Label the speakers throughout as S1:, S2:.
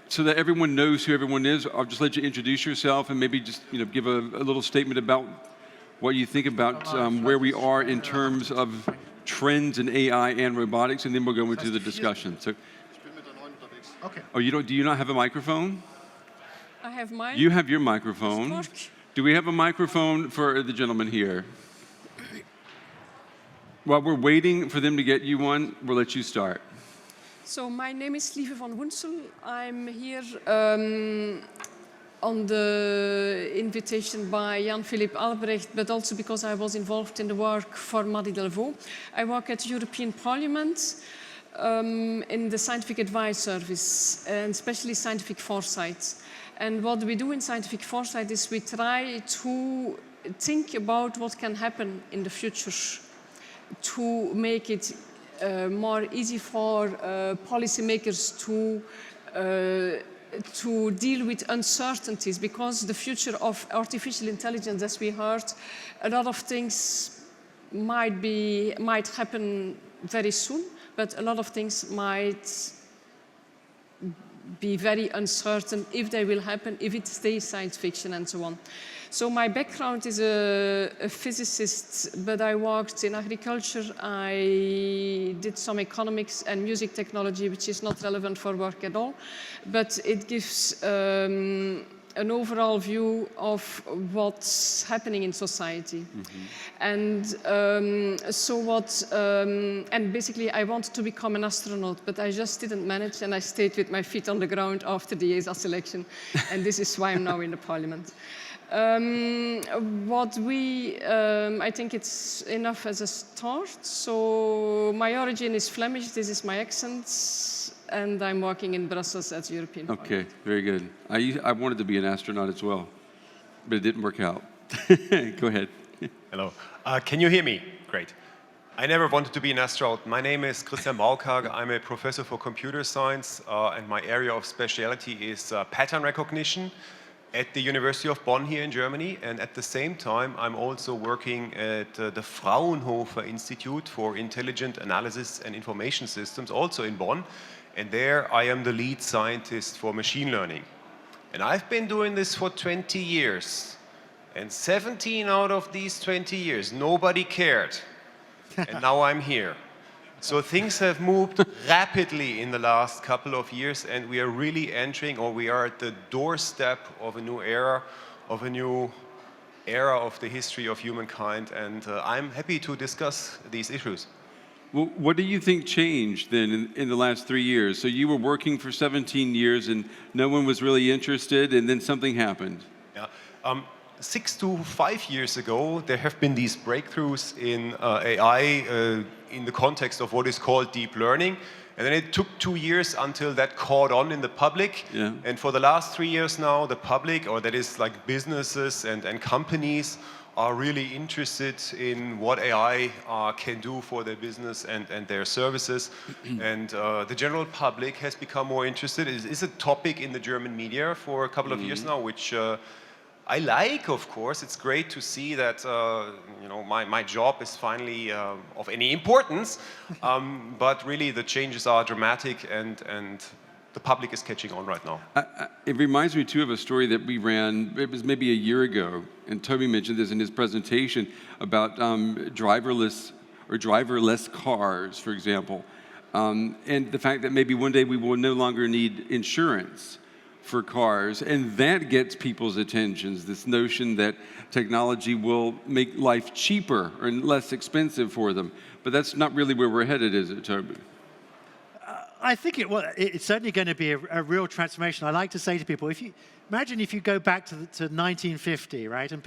S1: So that everyone knows who everyone is, I'll just let you introduce yourself and maybe just give a little statement about what you think about where we are in terms of trends in AI and robotics, and then we'll go into the discussion. So,
S2: okay.
S1: oh, do you not have a microphone?
S3: I have mine.
S1: You have your microphone. Do we have a microphone for the gentleman here? While we're waiting for them to get you one, we'll let you start.
S3: So my name is Lieve van Woensel. I'm here on the invitation by Jan-Philippe Albrecht, but also because I was involved in the work for Madi Delvaux. I work at the European Parliament in the Scientific Advice Service, and especially scientific foresight. And what we do in scientific foresight is we try to think about what can happen in the future to make it more easy for policymakers to deal with uncertainties, because the future of artificial intelligence, as we heard, a lot of things might happen very soon, but a lot of things might be very uncertain if they will happen, if it stays science fiction and so on. So my background is a physicist, but I worked in agriculture. I did some economics and music technology, which is not relevant for work at all, but it gives an overall view of what's happening in society. And and basically I wanted to become an astronaut, but I just didn't manage, and I stayed with my feet on the ground after the ESA selection, and this is why I'm now in the parliament. I think it's enough as a start. So my origin is Flemish, this is my accent, and I'm working in Brussels at the European Parliament.
S1: Okay, very good. I wanted to be an astronaut as well, but it didn't work out. Go ahead.
S4: Hello. Can you hear me? Great. I never wanted to be an astronaut. My name is Bauckhage. I'm a professor for computer science, and my area of specialty is pattern recognition at the University of Bonn here in Germany. And at the same time, I'm also working at the Fraunhofer-Institut for Intelligent Analysis and Information Systems, also in Bonn. And there I am the lead scientist for machine learning. And I've been doing this for 20 years. And 17 out of these 20 years, nobody cared. And now I'm here. So things have moved rapidly in the last couple of years, and we are really entering, or we are at the doorstep of a new era of the history of humankind. And I'm happy to discuss these issues.
S1: Well, what do you think changed then in the last 3 years? So you were working for 17 years and no one was really interested, and then something happened.
S4: Yeah. 6 to 5 years ago, there have been these breakthroughs in AI in the context of what is called deep learning. And then it took 2 years until that caught on in the public.
S1: Yeah.
S4: And for the last 3 years now, the public, or that is like businesses and companies, are really interested in what AI can do for their business and their services. And the general public has become more interested. It is a topic in the German media for a couple of years now, which I like, of course. It's great to see that my job is finally of any importance. But really, the changes are dramatic, and the public is catching on right now.
S1: It reminds me, too, of a story that we ran, it was maybe a year ago, and Toby mentioned this in his presentation, about driverless cars, for example, and the fact that maybe one day we will no longer need insurance for cars, and that gets people's attentions, this notion that technology will make life cheaper or less expensive for them. But that's not really where we're headed, is it, Toby?
S2: I think it's certainly going to be a real transformation. I like to say to people, imagine if you go back to 1950, right? And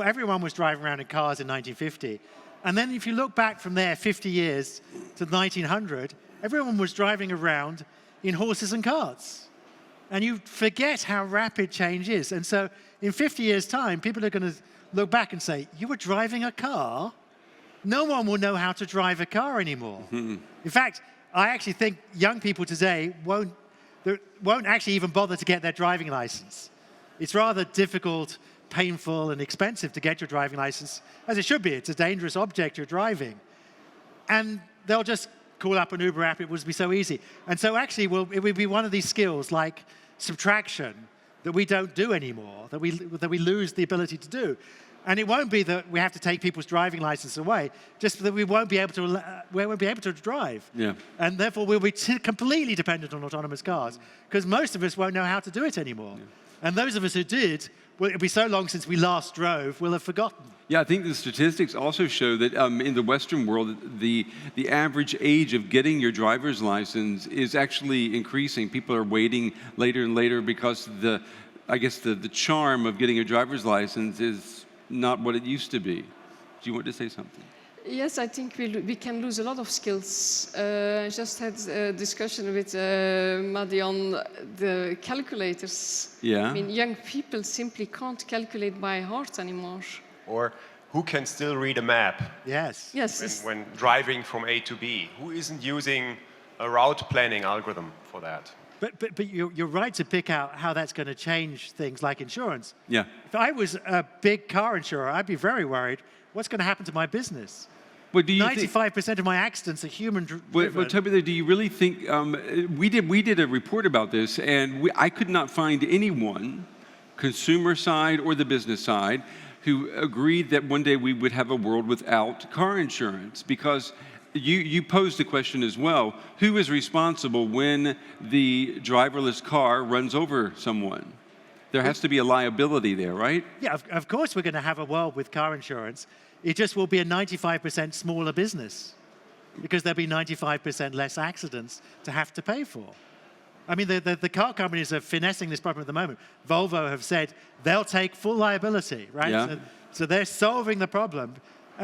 S2: everyone was driving around in cars in 1950. And then if you look back from there 50 years to 1900, everyone was driving around in horses and carts. And you forget how rapid change is. And so in 50 years' time, people are going to look back and say, you were driving a car? No one will know how to drive a car anymore. In fact, I actually think young people today won't actually even bother to get their driving license. It's rather difficult, painful, and expensive to get your driving license, as it should be. It's a dangerous object you're driving. And they'll just call up an Uber app, it would be so easy. And so actually, it would be one of these skills like subtraction that we don't do anymore, that we lose the ability to do. And it won't be that we have to take people's driving license away, just that we won't be able to drive.
S1: Yeah.
S2: And therefore, we'll be completely dependent on autonomous cars, because most of us won't know how to do it anymore. Yeah. And those of us who did, well, it'll be so long since we last drove, we'll have forgotten.
S1: Yeah, I think the statistics also show that in the Western world, the average age of getting your driver's license is actually increasing. People are waiting later and later because I guess the charm of getting a driver's license is not what it used to be. Do you want to say something?
S3: Yes, I think we can lose a lot of skills. I just had a discussion with Madi on the calculators.
S1: Yeah.
S3: I mean, young people simply can't calculate by heart anymore.
S4: Or who can still read a map?
S2: Yes.
S3: Yes.
S4: When driving from A to B? Who isn't using a route planning algorithm for that?
S2: But you're right to pick out how that's going to change things like insurance.
S1: Yeah.
S2: If I was a big car insurer, I'd be very worried. What's going to happen to my business?
S1: Well, do you
S2: 95% of my accidents are human-driven.
S1: Well, Toby, do you really think we did a report about this, and I could not find anyone, consumer side or the business side, who agreed that one day we would have a world without car insurance, because you posed the question as well, who is responsible when the driverless car runs over someone? There has to be a liability there, right?
S2: Yeah, of course we're going to have a world with car insurance. It just will be a 95% smaller business, because there'll be 95% less accidents to have to pay for. I mean, the car companies are finessing this problem at the moment. Volvo have said they'll take full liability, right?
S1: Yeah.
S2: So they're solving the problem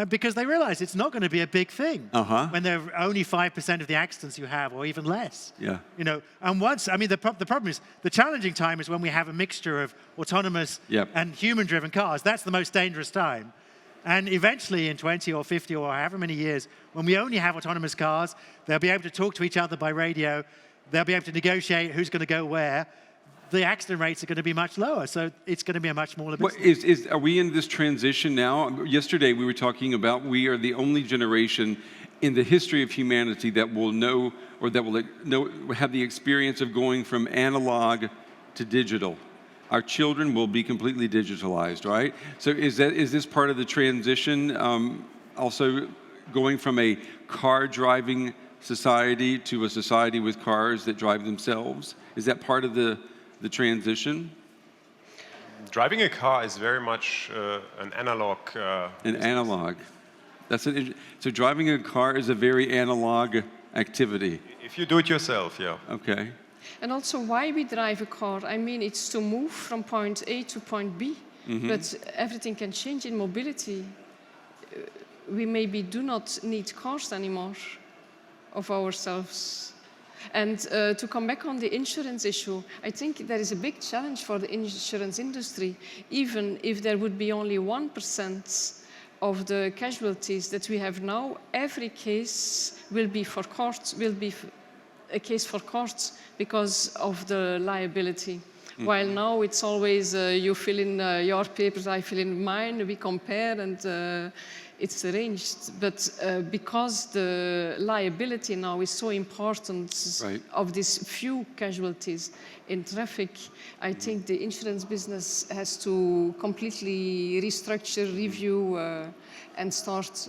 S2: because they realize it's not going to be a big thing when there are only 5% of the accidents you have, or even less.
S1: Yeah.
S2: You know, and once, I mean, the problem is, the challenging time is when we have a mixture of autonomous and human-driven cars. That's the most dangerous time. And eventually, in 20 or 50 or however many years, when we only have autonomous cars, they'll be able to talk to each other by radio. They'll be able to negotiate who's going to go where. The accident rates are going to be much lower, so it's going to be a much smaller business.
S1: Are we in this transition now? Yesterday we were talking about we are the only generation in the history of humanity that will know, or that will have the experience of going from analog to digital. Our children will be completely digitalized, right? So is this part of the transition, also going from a car-driving society to a society with cars that drive themselves? Is that part of the transition?
S4: Driving a car is very much an analog.
S1: Analog. So driving a car is a very analog activity.
S4: If you do it yourself, yeah.
S1: Okay.
S3: And also, why we drive a car? I mean, it's to move from point A to point B, but everything can change in mobility. We maybe do not need cars anymore of ourselves. And to come back on the insurance issue, I think there is a big challenge for the insurance industry. Even if there would be only 1% of the casualties that we have now, every case will be for courts, a case for courts because of the liability. While now it's always you fill in your papers, I fill in mine, we compare, and it's arranged. But because the liability now is so important of these few casualties in traffic, I think the insurance business has to completely restructure, review, and start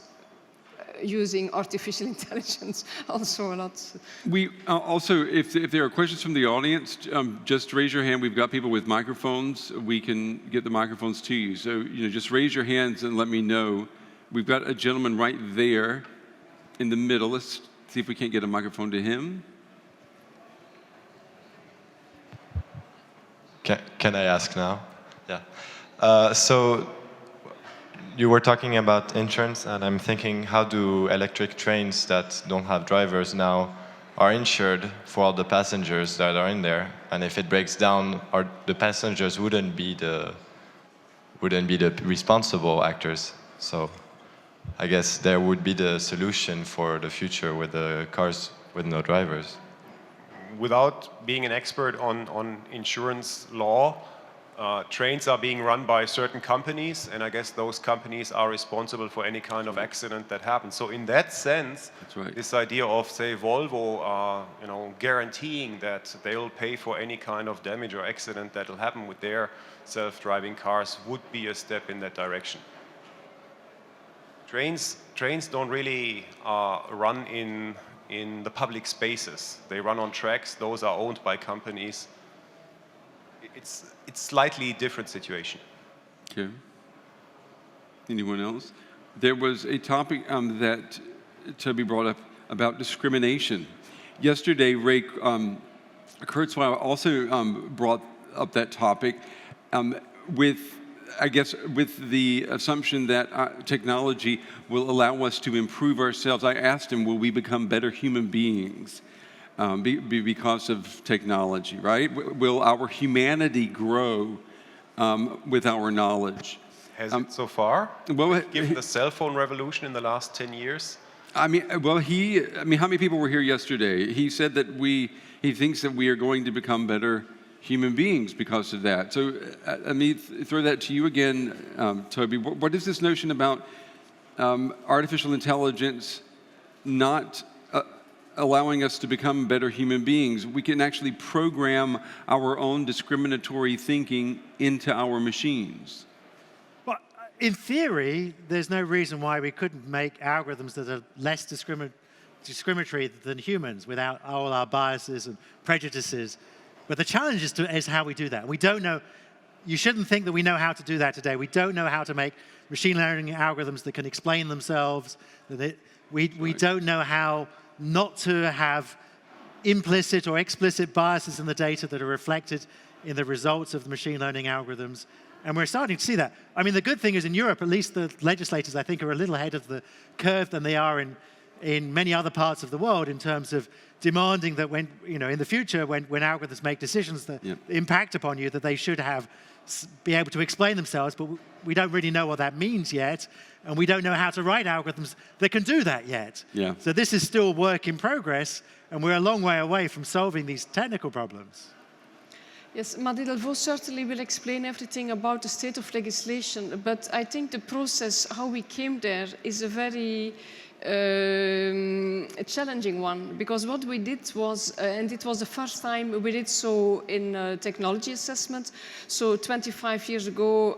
S3: using artificial intelligence also a lot.
S1: We also, if there are questions from the audience, just raise your hand. We've got people with microphones. We can get the microphones to you. So just raise your hands and let me know. We've got a gentleman right there in the middle. Let's see if we can't get a microphone to him.
S5: Can I ask now? Yeah. So you were talking about insurance, and I'm thinking, how do electric trains that don't have drivers now are insured for all the passengers that are in there? And if it breaks down, the passengers wouldn't be the responsible actors. So I guess there would be the solution for the future with the cars with no drivers.
S4: Without being an expert on insurance law, Trains are being run by certain companies, and I guess those companies are responsible for any kind of accident that happens. So in that sense,
S1: That's right.
S4: this idea of, say, Volvo, guaranteeing that they'll pay for any kind of damage or accident that will happen with their self-driving cars would be a step in that direction. Trains don't really run in the public spaces. They run on tracks. Those are owned by companies. It's slightly different situation.
S1: Okay. Anyone else? There was a topic that Toby brought up about discrimination. Yesterday, Ray Kurzweil also brought up that topic with the assumption that technology will allow us to improve ourselves. I asked him, will we become better human beings because of technology, right? Will our humanity grow with our knowledge?
S4: Has it so far?
S1: Well,
S4: given the cell phone revolution in the last 10 years?
S1: I mean, how many people were here yesterday? He said that he thinks that we are going to become better human beings because of that. So let me throw that to you again, Toby. What is this notion about artificial intelligence not allowing us to become better human beings? We can actually program our own discriminatory thinking into our machines.
S2: Well, in theory, there's no reason why we couldn't make algorithms that are less discriminatory than humans without all our biases and prejudices. But the challenge is how we do that. We don't know. You shouldn't think that we know how to do that today. We don't know how to make machine learning algorithms that can explain themselves. We don't know how not to have implicit or explicit biases in the data that are reflected in the results of the machine learning algorithms. And we're starting to see that. I mean, the good thing is in Europe, at least the legislators, I think, are a little ahead of the curve than they are in many other parts of the world in terms of demanding that when, in the future, when algorithms make decisions that impact upon you, that they should be able to explain themselves, but we don't really know what that means yet, and we don't know how to write algorithms that can do that yet.
S1: Yeah.
S2: So this is still work in progress, and we're a long way away from solving these technical problems.
S3: Yes, Madi Delvaux certainly will explain everything about the state of legislation, but I think the process, how we came there, is a very a challenging one, because what we did was, and it was the first time we did so in technology assessment. So 25 years ago,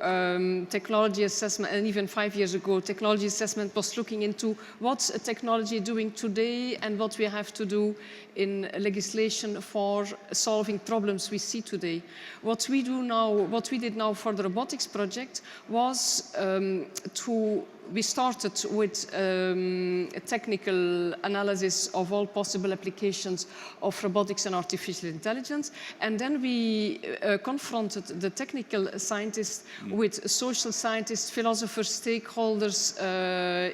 S3: technology assessment, and even 5 years ago, technology assessment was looking into what's a technology doing today and what we have to do in legislation for solving problems we see today. What we do now, what we did now for the robotics project was we started with a technical analysis of all possible applications of robotics and artificial intelligence. And then we confronted the technical scientists with social scientists, philosophers, stakeholders,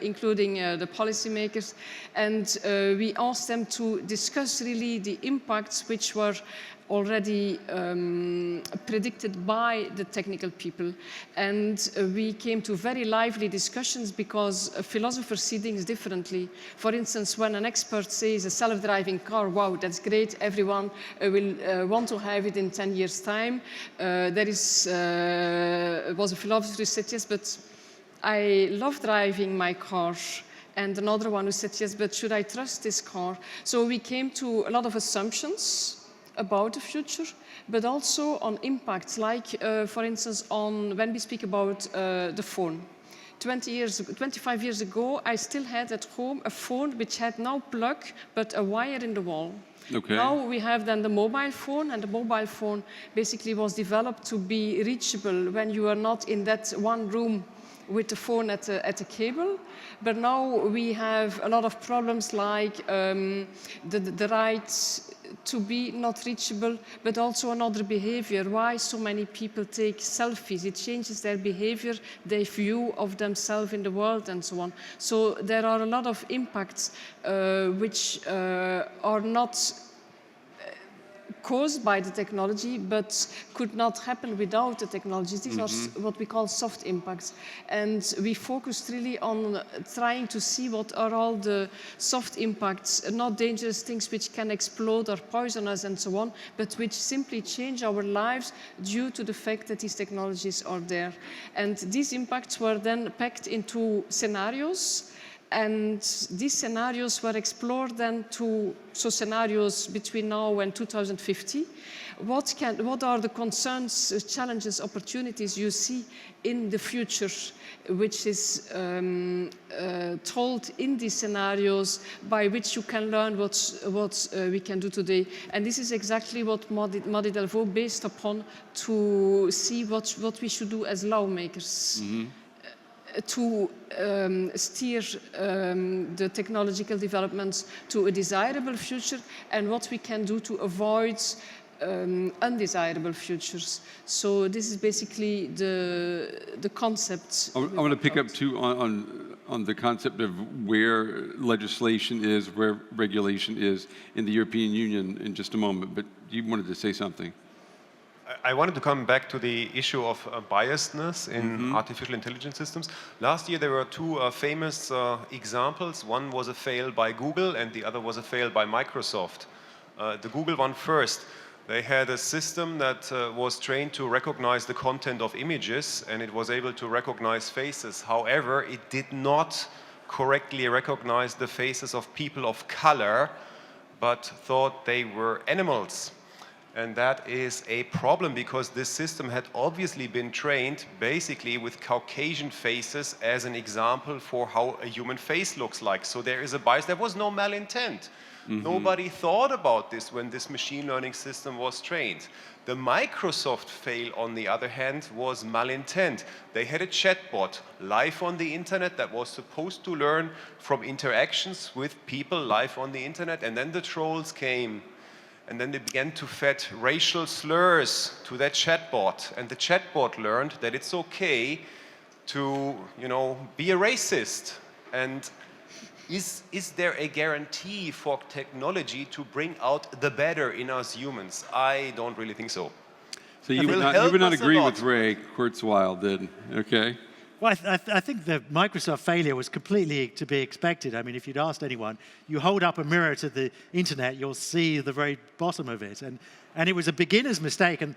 S3: including the policymakers. And we asked them to discuss really the impacts which were already predicted by the technical people. And we came to very lively discussions because philosophers see things differently. For instance, when an expert says a self-driving car, wow, that's great, everyone will want to have it in 10 years' time. Was a philosopher who said, yes, but I love driving my car. And another one who said, yes, but should I trust this car? So we came to a lot of assumptions about the future, but also on impacts, like, for instance, on when we speak about the phone. 25 years ago, I still had at home a phone which had no plug, but a wire in the wall.
S1: Okay.
S3: Now we have then the mobile phone, and the mobile phone basically was developed to be reachable when you are not in that one room with the phone at a cable. But now we have a lot of problems like the right to be not reachable, but also another behavior. Why so many people take selfies? It changes their behavior, their view of themselves in the world, and so on. So there are a lot of impacts which are not caused by the technology, but could not happen without the technologies. These are what we call soft impacts. And we focused really on trying to see what are all the soft impacts, not dangerous things which can explode or poison us and so on, but which simply change our lives due to the fact that these technologies are there. And these impacts were then packed into scenarios. And these scenarios were explored then so scenarios between now and 2050. What are the concerns, challenges, opportunities you see in the future, which is told in these scenarios, by which you can learn what we can do today. And this is exactly what Madi Delvaux based upon to see what we should do as lawmakers. To steer the technological developments to a desirable future, and what we can do to avoid undesirable futures. So this is basically the concept.
S1: I want to pick up too on the concept of where legislation is, where regulation is in the European Union in just a moment, but you wanted to say something.
S4: I wanted to come back to the issue of biasness in artificial intelligence systems. Last year there were two famous examples. One was a fail by Google and the other was a fail by Microsoft. The Google one first. They had a system that was trained to recognize the content of images, and it was able to recognize faces. However, it did not correctly recognize the faces of people of color, but thought they were animals. And that is a problem because this system had obviously been trained basically with Caucasian faces as an example for how a human face looks like. So there is a bias. There was no malintent. Nobody thought about this when this machine learning system was trained. The Microsoft fail, on the other hand, was malintent. They had a chatbot live on the internet that was supposed to learn from interactions with people live on the internet, and then the trolls came. And then they began to feed racial slurs to that chatbot. And the chatbot learned that it's okay to, be a racist. And is there a guarantee for technology to bring out the better in us humans? I don't really think so.
S1: So you would not agree with Ray Kurzweil, then, okay?
S2: Well, I think the Microsoft failure was completely to be expected. I mean, if you'd asked anyone, you hold up a mirror to the internet, you'll see the very bottom of it. And it was a beginner's mistake. And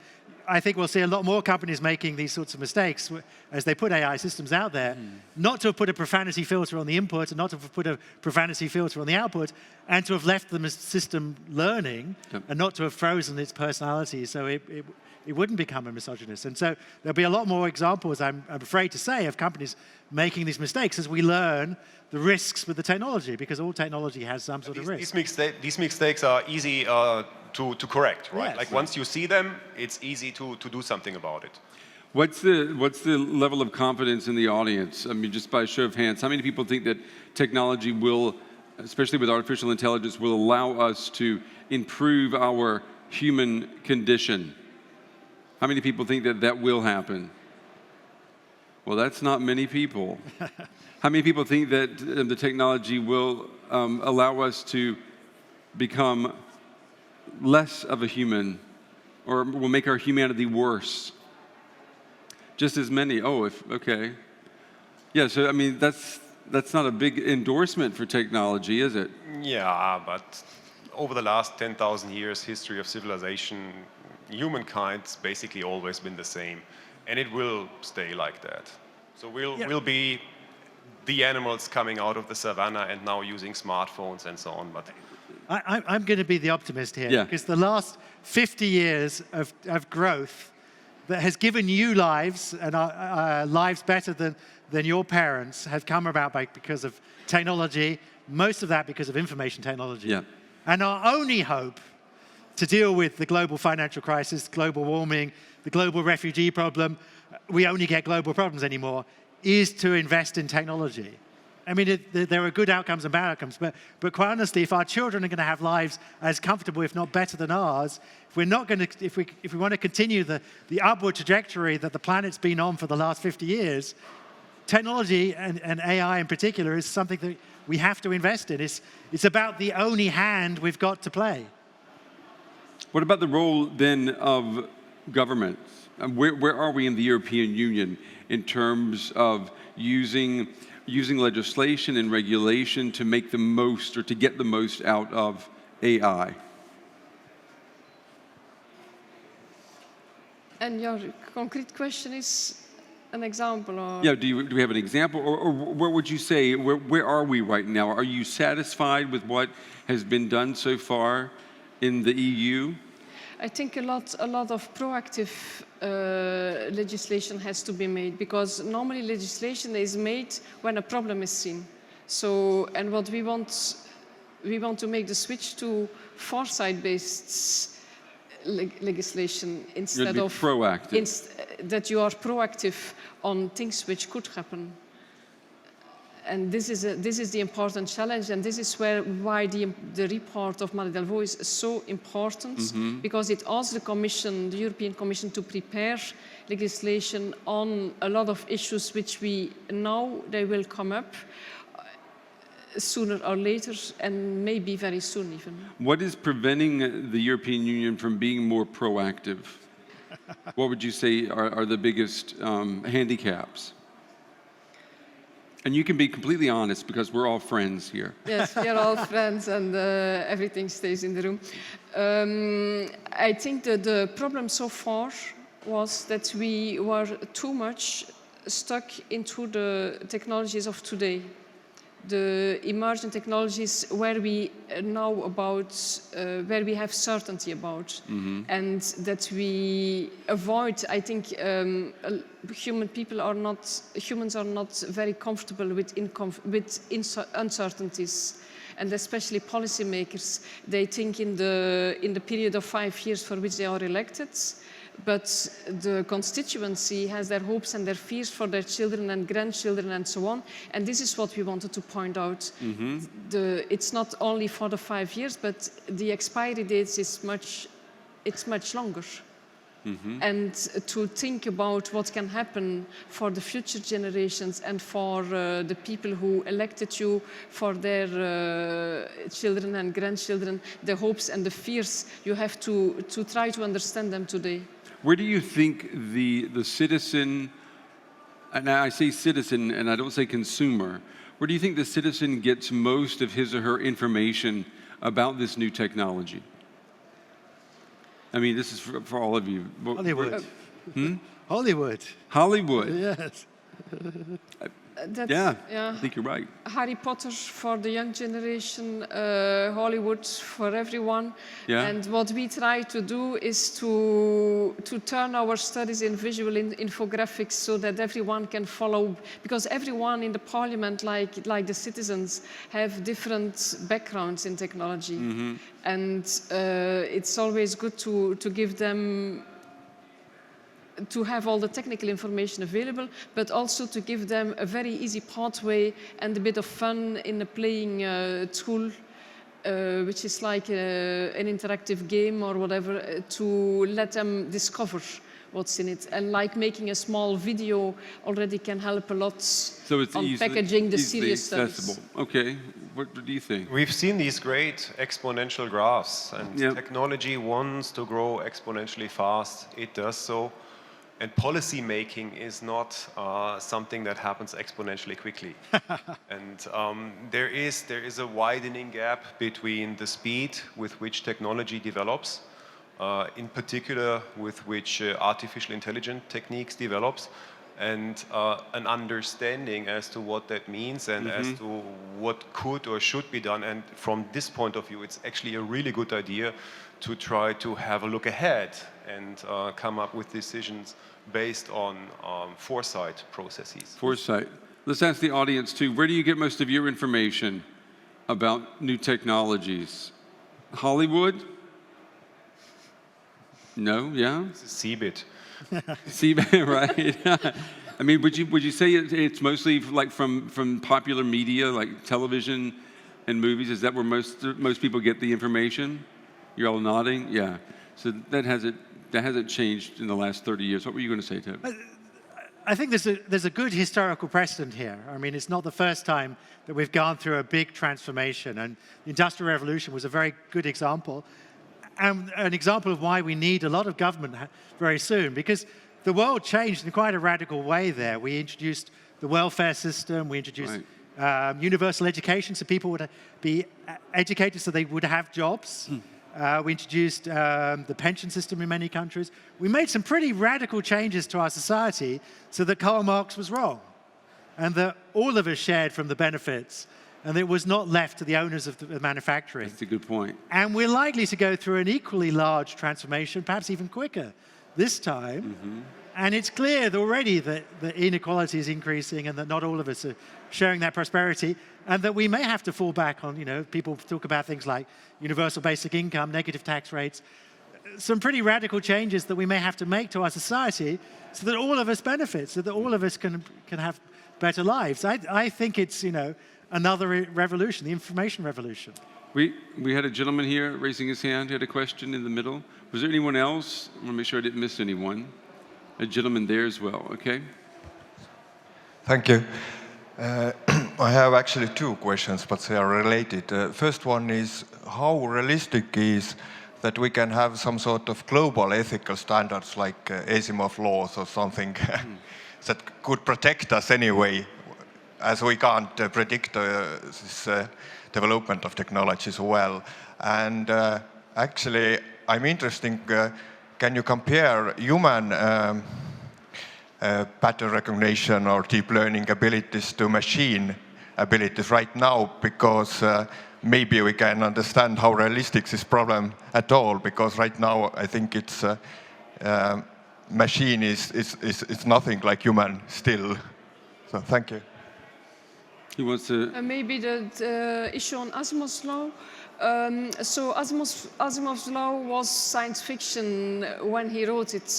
S2: I think we'll see a lot more companies making these sorts of mistakes as they put AI systems out there, not to have put a profanity filter on the input and not to have put a profanity filter on the output, and to have left the system learning and not to have frozen its personality so it wouldn't become a misogynist. And so there'll be a lot more examples, I'm afraid to say, of companies making these mistakes as we learn the risks with the technology, because all technology has some sort of risk.
S4: These mistakes are easy to correct, right?
S2: Yes.
S4: Like once you see them, it's easy to do something about it.
S1: What's the level of confidence in the audience? I mean, just by a show of hands, how many people think that technology will, especially with artificial intelligence, will allow us to improve our human condition? How many people think that that will happen? Well, that's not many people. How many people think that the technology will allow us to become less of a human, or will make our humanity worse? Just as many. Oh, okay. Yeah, so I mean, that's not a big endorsement for technology, is it?
S4: Yeah, but over the last 10,000 years, history of civilization, humankind's basically always been the same, and it will stay like that. So we'll be the animals coming out of the savannah and now using smartphones and so on. But
S2: I'm going to be the optimist here, because the last 50 years of growth that has given you lives, and lives better than your parents, have come about because of technology, most of that because of information technology.
S1: Yeah.
S2: And our only hope to deal with the global financial crisis, global warming, the global refugee problem, we only get global problems anymore, is to invest in technology. I mean, there are good outcomes and bad outcomes, but quite honestly, if our children are going to have lives as comfortable, if not better than ours, if we want to continue the upward trajectory that the planet's been on for the last 50 years, technology and AI in particular is something that we have to invest in. It's about the only hand we've got to play.
S1: What about the role then of governments? Where are we in the European Union in terms of using legislation and regulation to make the most or to get the most out of AI?
S3: And your concrete question is an example, or?
S1: Yeah, do we have an example? Or where would you say, where are we right now? Are you satisfied with what has been done so far in the EU?
S3: I think a lot of proactive legislation has to be made, because normally legislation is made when a problem is seen. So, and what we want to make the switch to foresight-based legislation instead of
S1: proactive.
S3: That you are proactive on things which could happen. And this is the important challenge, and this is why the report of Marie Delvaux is so important, because it asks the European Commission, to prepare legislation on a lot of issues which we know they will come up sooner or later, and maybe very soon even.
S1: What is preventing the European Union from being more proactive? What would you say are the biggest handicaps? And you can be completely honest, because we're all friends here.
S3: Yes, we are all friends, and everything stays in the room. I think that the problem so far was that we were too much stuck into the technologies of today, the emerging technologies where we know about, where we have certainty about, and that we avoid. I think humans are not very comfortable with uncertainties, and especially policymakers. They think in the period of 5 years for which they are elected, but the constituency has their hopes and their fears for their children and grandchildren and so on. And this is what we wanted to point out. It's not only for the 5 years, but the expiry dates is much longer. And to think about what can happen for the future generations and for the people who elected you, for their children and grandchildren, the hopes and the fears, you have to try to understand them today.
S1: Where do you think the citizen, and I say citizen and I don't say consumer, where do you think the citizen gets most of his or her information about this new technology? I mean, this is for all of you.
S2: Hollywood. Hollywood.
S1: Hollywood.
S2: Yes.
S1: Yeah, I think you're right.
S3: Harry Potter for the young generation, Hollywood for everyone.
S1: Yeah.
S3: And what we try to do is to turn our studies in visual infographics so that everyone can follow, because everyone in the parliament, like the citizens, have different backgrounds in technology. And it's always good to give them, to have all the technical information available, but also to give them a very easy pathway and a bit of fun in a playing tool, which is like an interactive game or whatever, to let them discover what's in it. And like making a small video already can help a lot on packaging the serious studies.
S1: Okay, what do you think?
S4: We've seen these great exponential graphs, and technology wants to grow exponentially fast. It does so. And policy making is not something that happens exponentially quickly. And there is a widening gap between the speed with which technology develops, in particular with which artificial intelligence techniques develops, and an understanding as to what that means and as to what could or should be done. And from this point of view, it's actually a really good idea to try to have a look ahead and come up with decisions based on foresight processes.
S1: Foresight. Let's ask the audience too, where do you get most of your information about new technologies? Hollywood? No, yeah?
S4: CeBIT.
S1: CeBIT, right? I mean, would you say it's mostly like from popular media, like television and movies? Is that where most people get the information? You're all nodding? Yeah. So that hasn't changed in the last 30 years. What were you going to say, Ted?
S2: I think there's a good historical precedent here. I mean, it's not the first time that we've gone through a big transformation, and the Industrial Revolution was a very good example. and an example of why we need a lot of government very soon, because the world changed in quite a radical way there. We introduced the welfare system, we introduced universal education so people would be educated so they would have jobs. We introduced the pension system in many countries. We made some pretty radical changes to our society so that Karl Marx was wrong and that all of us shared from the benefits and it was not left to the owners of the manufacturing.
S1: That's a good point.
S2: And we're likely to go through an equally large transformation, perhaps even quicker this time. And it's clear already that the inequality is increasing and that not all of us are sharing that prosperity, and that we may have to fall back on, people talk about things like universal basic income, negative tax rates, some pretty radical changes that we may have to make to our society so that all of us benefit, so that all of us can have better lives. I think it's, another revolution, the information revolution.
S1: We had a gentleman here raising his hand, had a question in the middle. Was there anyone else? I want to make sure I didn't miss anyone. A gentleman there as well, okay?
S6: Thank you. I have actually two questions, but they are related. First one is, how realistic is that we can have some sort of global ethical standards like Asimov laws or something that could protect us anyway, as we can't predict this development of technology so well. And actually, I'm interested, can you compare human pattern recognition or deep learning abilities to machine abilities right now? Because maybe we can understand how realistic this problem at all, because right now I think it's machine is nothing like human still. So thank you.
S1: He wants to...
S3: Maybe the issue on Asimov's law. So Asimov's law was science fiction when he wrote it,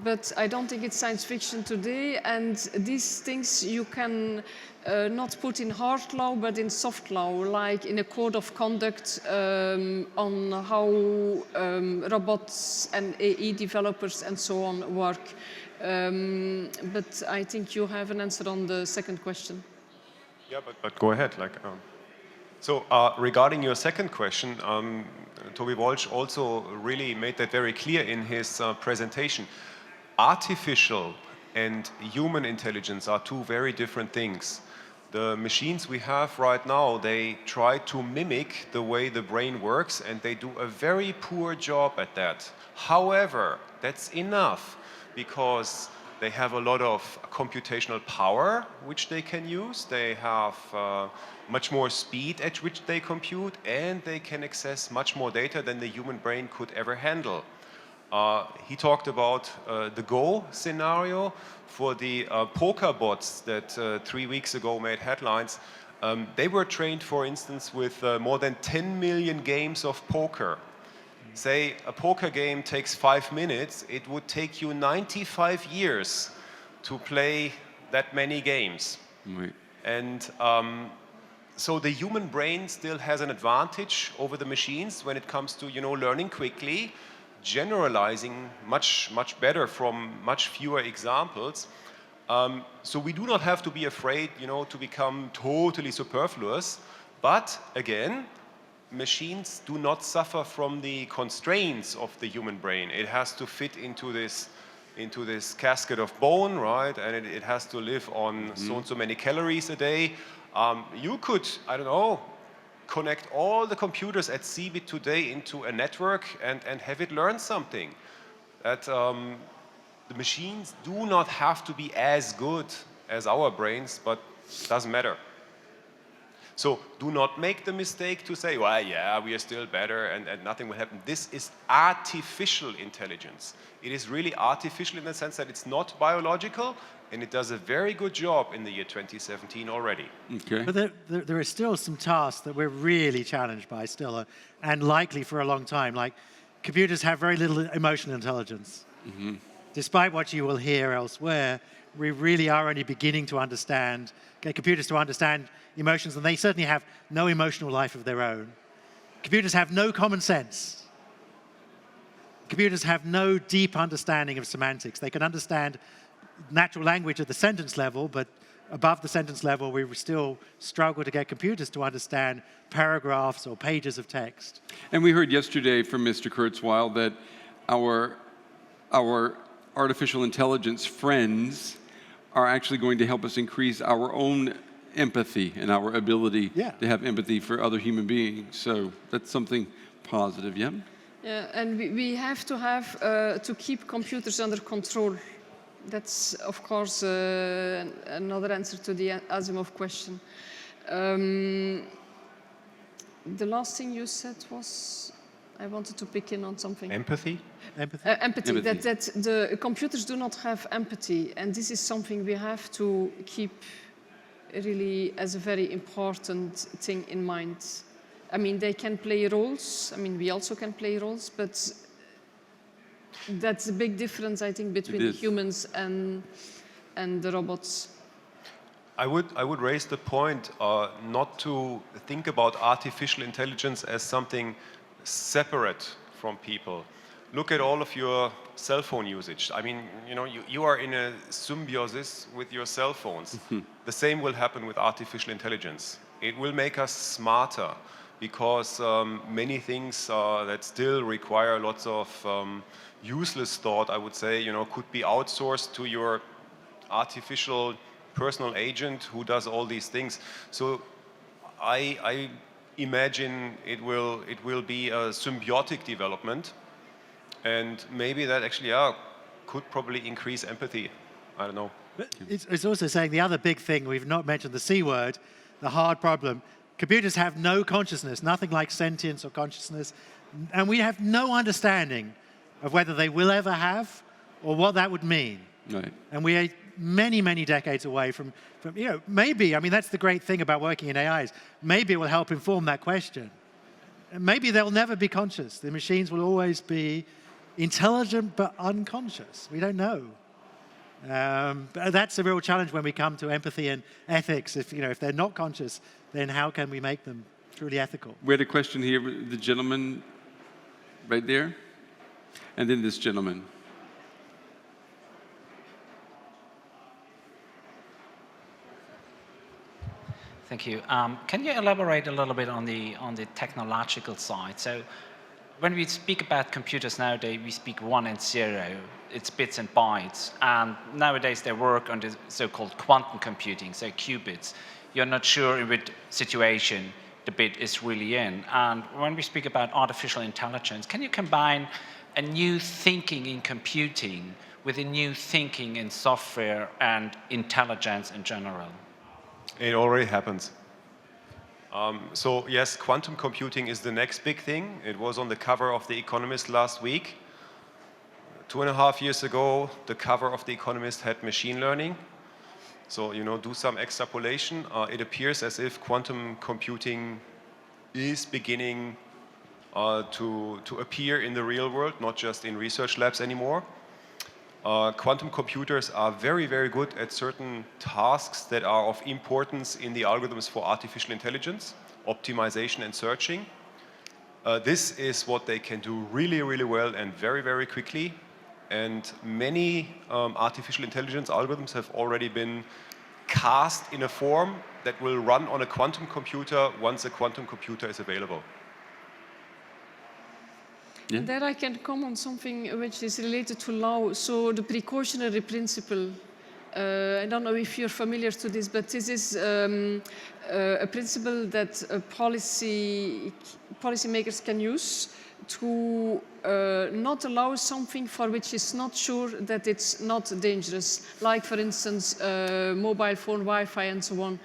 S3: but I don't think it's science fiction today, and these things you can not put in hard law, but in soft law, like in a code of conduct on how robots and AI developers and so on work. But I think you have an answer on the second question.
S4: Yeah, but go ahead. So regarding your second question, Toby Walsh also really made that very clear in his presentation. Artificial and human intelligence are two very different things. The machines we have right now, they try to mimic the way the brain works, and they do a very poor job at that. However, that's enough because they have a lot of computational power which they can use. They have much more speed at which they compute, and they can access much more data than the human brain could ever handle. He talked about the Go scenario for the poker bots that 3 weeks ago made headlines. They were trained, for instance, with more than 10 million games of poker. Say a poker game takes 5 minutes, it would take you 95 years to play that many games.
S1: Right.
S4: And so the human brain still has an advantage over the machines when it comes to learning quickly, generalizing much better from much fewer examples. So we do not have to be afraid to become totally superfluous, but again, machines do not suffer from the constraints of the human brain. It has to fit into this casket of bone, right? And it has to live on so and so many calories a day. You could, I don't know, connect all the computers at CeBIT today into a network and have it learn something. That the machines do not have to be as good as our brains, but it doesn't matter. So do not make the mistake to say, well, yeah, we are still better and nothing will happen. This is artificial intelligence. It is really artificial in the sense that it's not biological, and it does a very good job in the year 2017 already.
S1: Okay.
S2: But there are still some tasks that we're really challenged by still, and likely for a long time. Like computers have very little emotional intelligence. Despite what you will hear elsewhere, we really are only beginning to understand, get computers to understand emotions, and they certainly have no emotional life of their own. Computers have no common sense. Computers have no deep understanding of semantics. They can understand natural language at the sentence level, but above the sentence level, we still struggle to get computers to understand paragraphs or pages of text.
S1: And we heard yesterday from Mr. Kurzweil that our artificial intelligence friends are actually going to help us increase our own empathy and our ability to have empathy for other human beings. So that's something positive, yeah?
S3: Yeah, and we have to keep computers under control. That's, of course, another answer to the Asimov question. The last thing you said was, I wanted to pick in on something.
S4: Empathy?
S3: Empathy. That the computers do not have empathy, and this is something we have to keep really as a very important thing in mind. I mean, they can play roles. I mean, we also can play roles, but that's a big difference, I think, between humans and the robots.
S4: I would raise the point not to think about artificial intelligence as something separate from people. Look at all of your cell phone usage. I mean, you are in a symbiosis with your cell phones. The same will happen with artificial intelligence. It will make us smarter because many things that still require lots of useless thought, I would say, could be outsourced to your artificial personal agent who does all these things. So I imagine it will be a symbiotic development, and maybe that actually could probably increase empathy. I don't know.
S2: But it's also saying the other big thing, we've not mentioned the C word, the hard problem. Computers have no consciousness, nothing like sentience or consciousness, and we have no understanding of whether they will ever have or what that would mean.
S1: Right.
S2: And we are many, many decades away from maybe, I mean, that's the great thing about working in AIs. Maybe it will help inform that question. And maybe they'll never be conscious. The machines will always be intelligent but unconscious. We don't know. But that's a real challenge when we come to empathy and ethics. If they're not conscious, then how can we make them truly ethical?
S1: We had a question here, the gentleman right there, and then this gentleman.
S7: Thank you. Can you elaborate a little bit on the technological side? So when we speak about computers nowadays, we speak 1 and 0. It's bits and bytes. And nowadays they work on the so-called quantum computing, so qubits. You're not sure in which situation the bit is really in. And when we speak about artificial intelligence, can you combine a new thinking in computing with a new thinking in software and intelligence in general?
S4: It already happens. So yes, quantum computing is the next big thing. It was on the cover of The Economist last week. 2.5 years ago, the cover of The Economist had machine learning. So, do some extrapolation. It appears as if quantum computing is beginning to appear in the real world, not just in research labs anymore. Quantum computers are very, very good at certain tasks that are of importance in the algorithms for artificial intelligence, optimization and searching. This is what they can do really, really well and very, very quickly. And many artificial intelligence algorithms have already been cast in a form that will run on a quantum computer once a quantum computer is available.
S1: Yeah.
S3: There I can comment on something which is related to law. So the precautionary principle, I don't know if you're familiar to this, but this is a principle that policymakers can use to not allow something for which is not sure that it's not dangerous, like, for instance, mobile phone, Wi-Fi, and so on.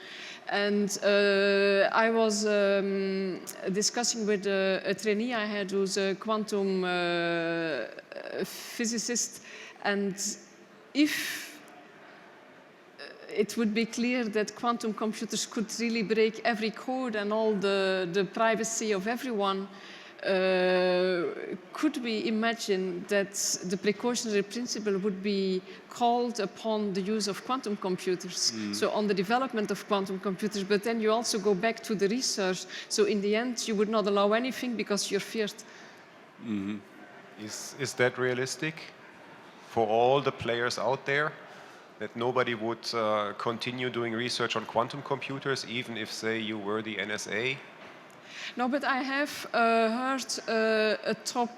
S3: And I was discussing with a trainee I had who's a quantum physicist, and if it would be clear that quantum computers could really break every code and all the privacy of everyone, could we imagine that the precautionary principle would be called upon the use of quantum computers? So on the development of quantum computers, but then you also go back to the research. So in the end, you would not allow anything because you're feared.
S4: Is that realistic for all the players out there? that nobody would continue doing research on quantum computers, even if, say, you were the NSA?
S3: No, but I have heard a top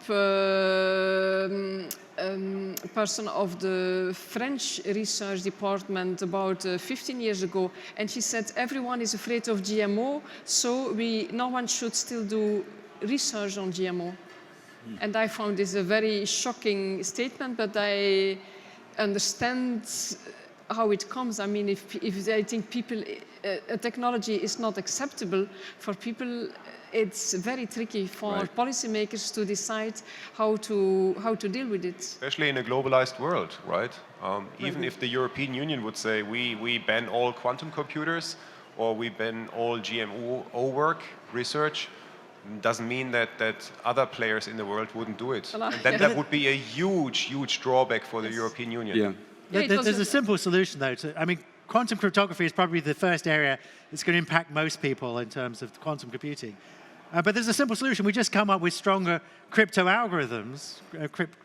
S3: person of the French research department about 15 years ago, and she said everyone is afraid of GMO, so no one should still do research on GMO. And I found this a very shocking statement, but I understand how it comes. I mean, if I think a technology is not acceptable for people, it's very tricky for policymakers to decide how to deal with it.
S4: Especially in a globalized world, right? Even if the European Union would say we ban all quantum computers or we ban all GMO work, research, doesn't mean that other players in the world wouldn't do it. And then that would be a huge drawback for the European Union.
S1: Yeah.
S2: There's a simple solution, though. I mean, quantum cryptography is probably the first area that's going to impact most people in terms of quantum computing. But there's a simple solution. We just come up with stronger crypto algorithms,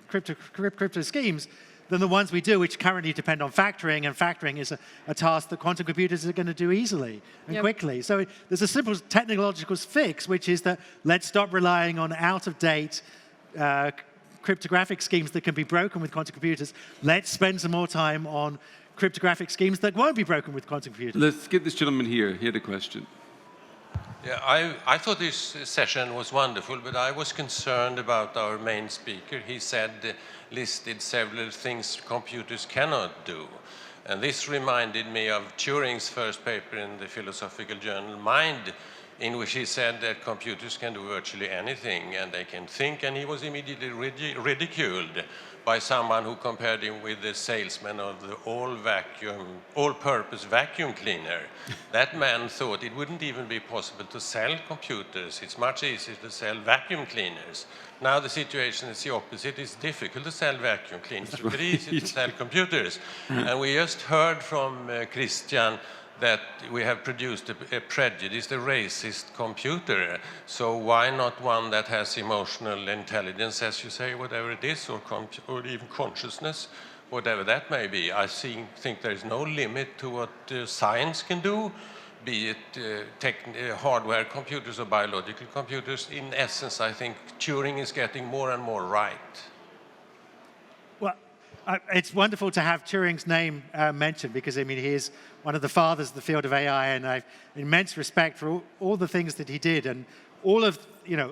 S2: crypto schemes, than the ones we do, which currently depend on factoring, and factoring is a task that quantum computers are going to do easily and quickly. So there's a simple technological fix, which is that let's stop relying on out-of-date cryptographic schemes that can be broken with quantum computers. Let's spend some more time on cryptographic schemes that won't be broken with quantum computers.
S1: Let's get this gentleman here. He had a question.
S8: Yeah, I thought this session was wonderful, but I was concerned about our main speaker. He listed several things computers cannot do. And this reminded me of Turing's first paper in the philosophical journal Mind, in which he said that computers can do virtually anything and they can think, and he was immediately ridiculed by someone who compared him with the salesman of the all-purpose vacuum cleaner. That man thought it wouldn't even be possible to sell computers. It's much easier to sell vacuum cleaners. Now the situation is the opposite. It's difficult to sell vacuum cleaners, but easy to sell computers. And we just heard from Christian that we have produced a prejudiced, a racist computer. So why not one that has emotional intelligence, as you say, whatever it is, or even consciousness, whatever that may be? I think there is no limit to what science can do, be it hardware computers or biological computers. In essence, I think Turing is getting more and more right.
S2: Well, it's wonderful to have Turing's name mentioned, because I mean he is one of the fathers of the field of AI, and I have immense respect for all the things that he did, and all of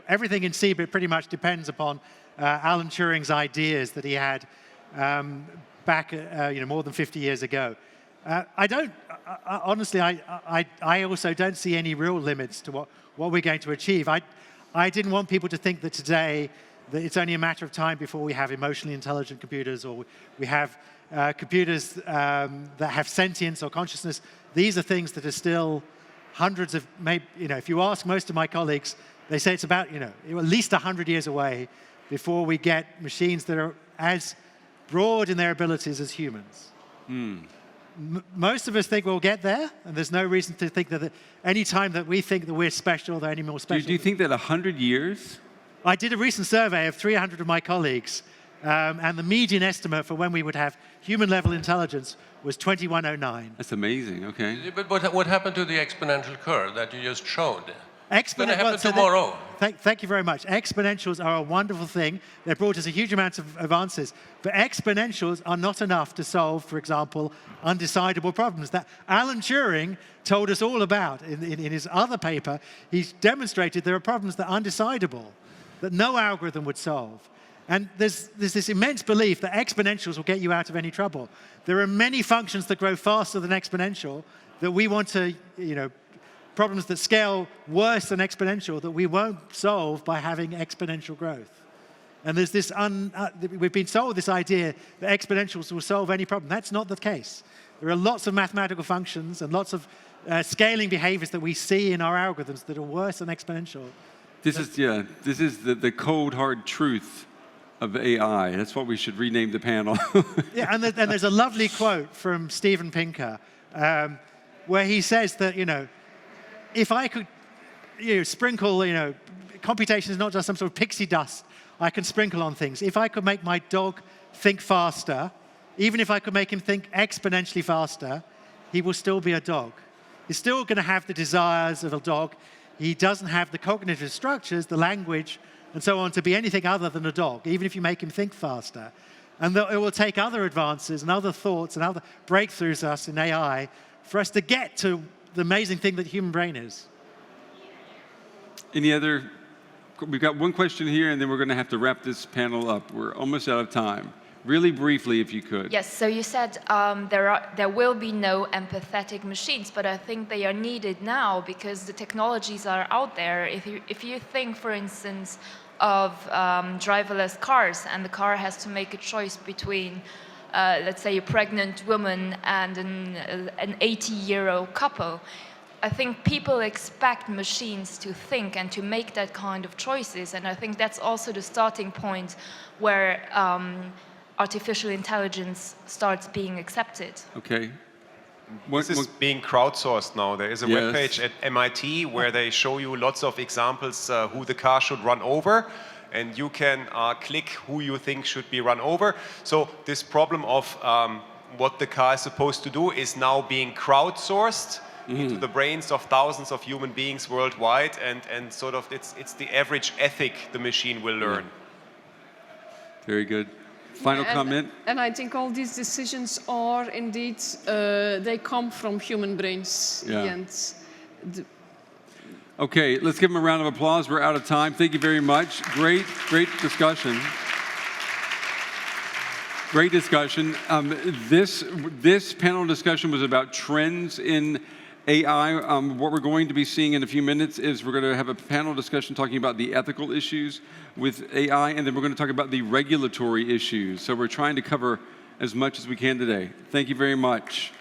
S2: everything in CeBIT pretty much depends upon Alan Turing's ideas that he had back more than 50 years ago. Honestly, I also don't see any real limits to what we're going to achieve. I didn't want people to think that today that it's only a matter of time before we have emotionally intelligent computers, or we have computers that have sentience or consciousness. These are things that are still hundreds of, if you ask most of my colleagues, they say it's about, at least 100 years away before we get machines that are as broad in their abilities as humans. Most of us think we'll get there, and there's no reason to think that any time that we think that we're special, they're any more special.
S1: Do you think that 100 years?
S2: I did a recent survey of 300 of my colleagues, and the median estimate for when we would have human-level intelligence was 2109.
S1: That's amazing, okay.
S8: But what happened to the exponential curve that you just showed? It's going to happen
S2: so
S8: tomorrow.
S2: Thank you very much. Exponentials are a wonderful thing. They've brought us a huge amount of advances. But exponentials are not enough to solve, for example, undecidable problems that Alan Turing told us all about in his other paper. He's demonstrated there are problems that are undecidable, that no algorithm would solve. And there's this immense belief that exponentials will get you out of any trouble. There are many functions that grow faster than exponential that we want to, problems that scale worse than exponential that we won't solve by having exponential growth. And there's this, we've been sold this idea that exponentials will solve any problem. That's not the case. There are lots of mathematical functions and lots of scaling behaviors that we see in our algorithms that are worse than exponential.
S1: This is the cold, hard truth of AI. That's what we should rename the panel.
S2: Yeah, and there's a lovely quote from Steven Pinker where he says that, if I could sprinkle, computation is not just some sort of pixie dust I can sprinkle on things. If I could make my dog think faster, even if I could make him think exponentially faster, he will still be a dog. He's still going to have the desires of a dog. He doesn't have the cognitive structures, the language, and so on to be anything other than a dog, even if you make him think faster. And it will take other advances and other thoughts and other breakthroughs us in AI for us to get to the amazing thing that the human brain is.
S1: Any other? We've got one question here, and then we're going to have to wrap this panel up. We're almost out of time. Really briefly, if you could.
S9: Yes, so you said there will be no empathetic machines, but I think they are needed now because the technologies are out there. If you think, for instance, of driverless cars, and the car has to make a choice between, let's say, a pregnant woman and an 80-year-old couple, I think people expect machines to think and to make that kind of choices, and I think that's also the starting point where artificial intelligence starts being accepted.
S1: Okay.
S4: This is being crowdsourced now. There is a webpage at MIT where they show you lots of examples who the car should run over, and you can click who you think should be run over. So this problem of what the car is supposed to do is now being crowdsourced into the brains of thousands of human beings worldwide, and sort of it's the average ethic the machine will learn.
S1: Very good. Final comment?
S3: And I think all these decisions are indeed, they come from human brains in the end.
S1: Okay, let's give them a round of applause. We're out of time. Thank you very much. Great discussion. Great discussion. This panel discussion was about trends in AI. What we're going to be seeing in a few minutes is we're going to have a panel discussion talking about the ethical issues with AI, and then we're going to talk about the regulatory issues. So we're trying to cover as much as we can today. Thank you very much.